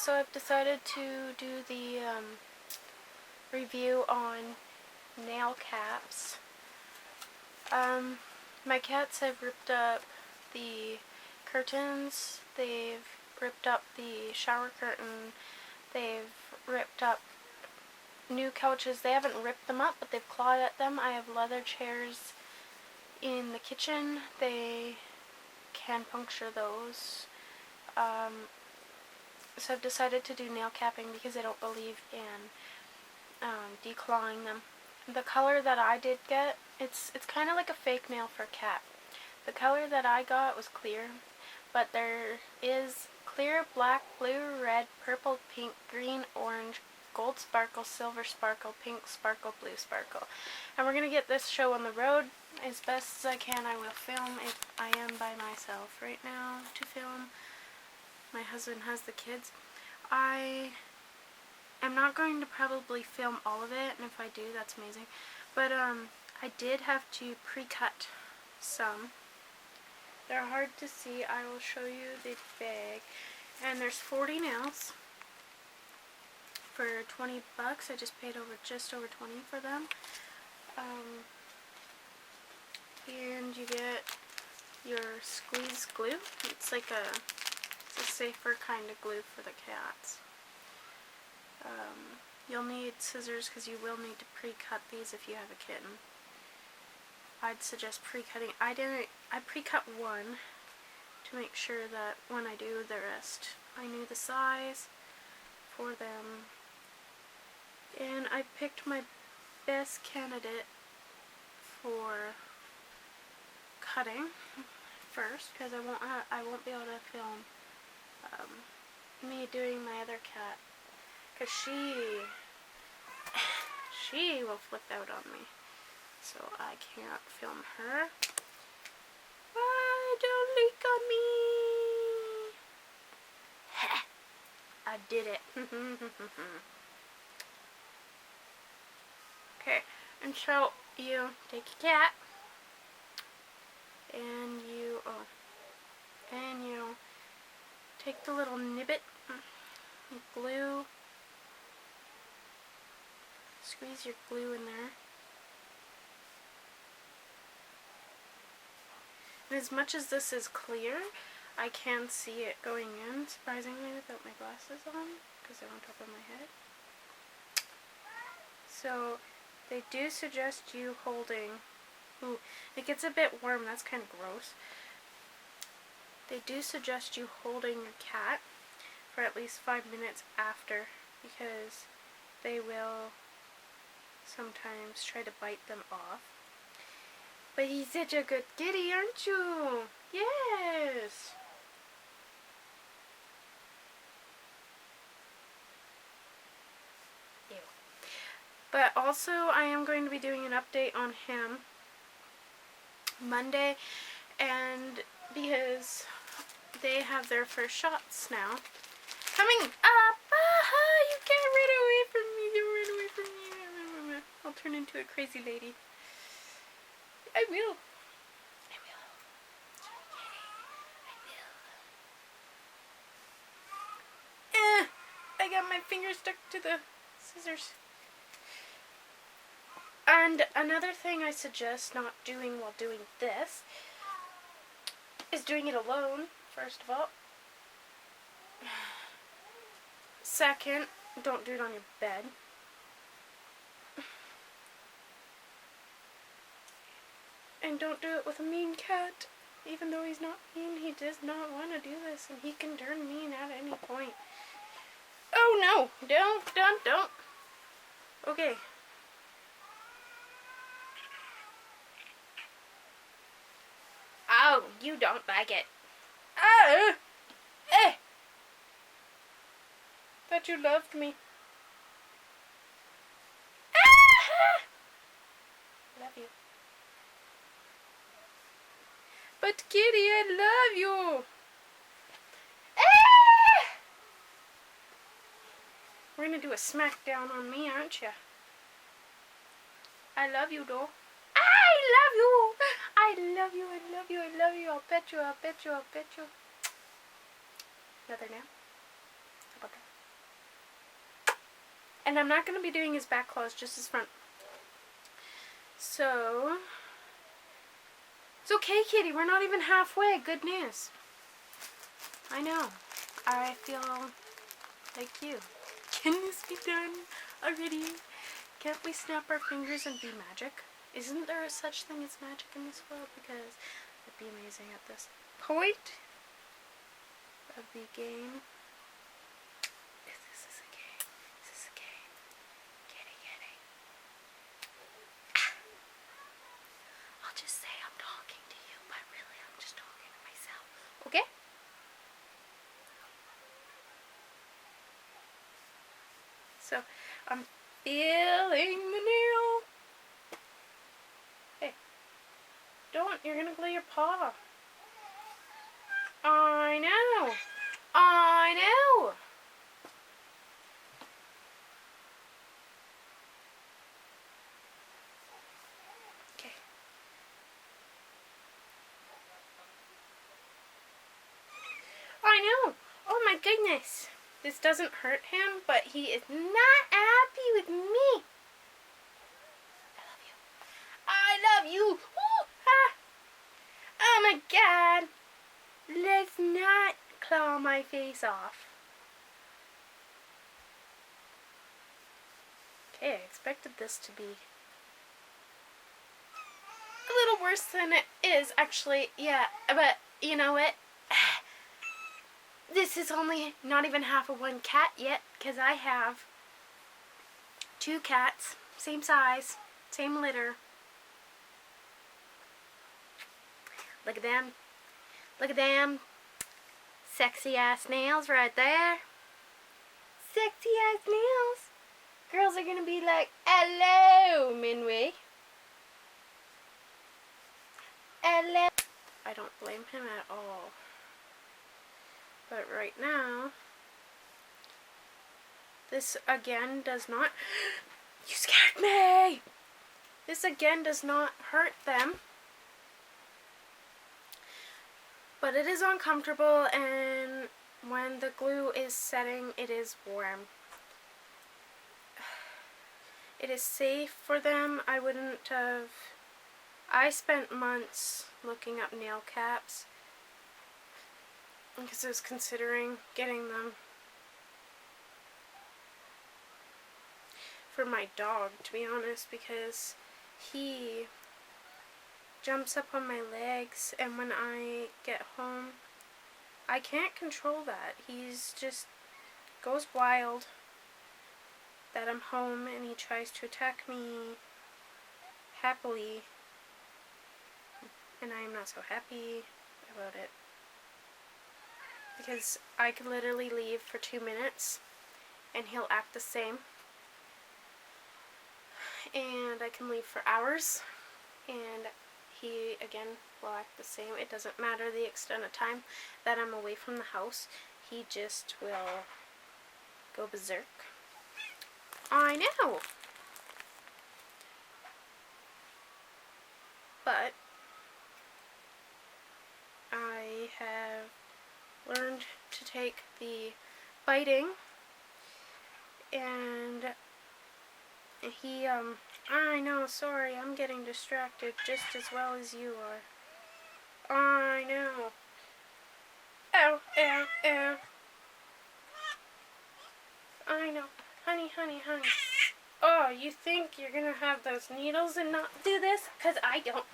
So I've decided to do the review on nail caps. My cats have ripped up the curtains, they've ripped up the shower curtain, they've ripped up new couches. They haven't ripped them up, but they've clawed at them. I have leather chairs in the kitchen. They can puncture those. So I've decided to do nail capping because I don't believe in declawing them. The color that I did get, it's kind of like a fake nail for a cat. The color that I got was clear, but there is clear, black, blue, red, purple, pink, green, orange, gold sparkle, silver sparkle, pink sparkle, blue sparkle. And we're going to get this show on the road as best as I can. I will film if I am by myself right now to film. My husband has the kids. I am not going to probably film all of it, and if I do, that's amazing. But I did have to pre-cut some. They're hard to see. I will show you the bag. And there's 40 nails for 20 bucks. I just paid just over 20 for them. And you get your squeeze glue. It's like it's a safer kind of glue for the cats. You'll need scissors because you will need to pre-cut these if you have a kitten. I'd suggest pre-cutting. I pre-cut one to make sure that when I do the rest, I knew the size for them. And I picked my best candidate for cutting first because I won't be able to film me doing my other cat because she will flip out on me, so I can't film her. Don't leak on me. I did it. Okay, and so you take your cat and you take the little nibbit, you glue, squeeze your glue in there. And as much as this is clear, I can see it going in, surprisingly, without my glasses on, because they're on top of my head. So, they do suggest you holding, ooh, it gets a bit warm, that's kind of gross. They do suggest you holding your cat for at least 5 minutes after, because they will sometimes try to bite them off. But he's such a good kitty, aren't you? Yes! Ew. But also, I am going to be doing an update on him Monday, and because they have their first shots now coming up. You can't run away from me. You run away from me. I'll turn into a crazy lady. I will. I got my finger stuck to the scissors. And another thing I suggest not doing while doing this is doing it alone, first of all. Second, don't do it on your bed. And don't do it with a mean cat. Even though he's not mean, he does not want to do this, and he can turn mean at any point. Oh no! Don't. Okay. Oh, you don't like it. Thought you loved me. Love you. But kitty, I love you. We're gonna do a smackdown on me, aren't you? I love you, though. I love you. I love you. I love you. I love you. I'll pet you. I'll pet you. I'll pet you. Another now. How about that? And I'm not going to be doing his back claws, just his front. So, it's okay, kitty. We're not even halfway. Good news. I know. I feel like you. Can this be done already? Can't we snap our fingers and be magic? Isn't there such thing as magic in this world? Because I'd be amazing at this point of the game. This is a game. This is a game. Kitty, kitty. I'll just say I'm talking to you, but really I'm just talking to myself. Okay? So, I'm feeling the nail. Hey, don't. You're gonna glue your paw. I know. I know. Okay. I know. Oh my goodness. This doesn't hurt him, but he is not happy with me. I love you. Woo! Ah. Oh my god. Let's not claw my face off. Okay, I expected this to be a little worse than it is, actually. Yeah, but you know what? This is only not even half of one cat yet, because I have 2 cats, same size, same litter. Look at them. Look at them. Sexy ass nails right there. Sexy ass nails. Girls are gonna be like, hello, Minwei. Hello. I don't blame him at all. But right now, this again does not... You scared me! This again does not hurt them. But it is uncomfortable, and when the glue is setting, it is warm. It is safe for them. I wouldn't have... I spent months looking up nail caps because I was considering getting them for my dog, to be honest, because he jumps up on my legs, and when I get home, I can't control that. He's just goes wild that I'm home, and he tries to attack me happily, and I am not so happy about it. Because I could literally leave for 2 minutes and he'll act the same. And I can leave for hours and he again will act the same. It doesn't matter the extent of time that I'm away from the house. He just will go berserk. I know! But I have learned to take the biting, and he, I know, sorry, I'm getting distracted just as well as you are. I know. Ow, ow, ow. I know. Honey, honey, honey. Oh, you think you're gonna have those needles and not do this? 'Cause I don't.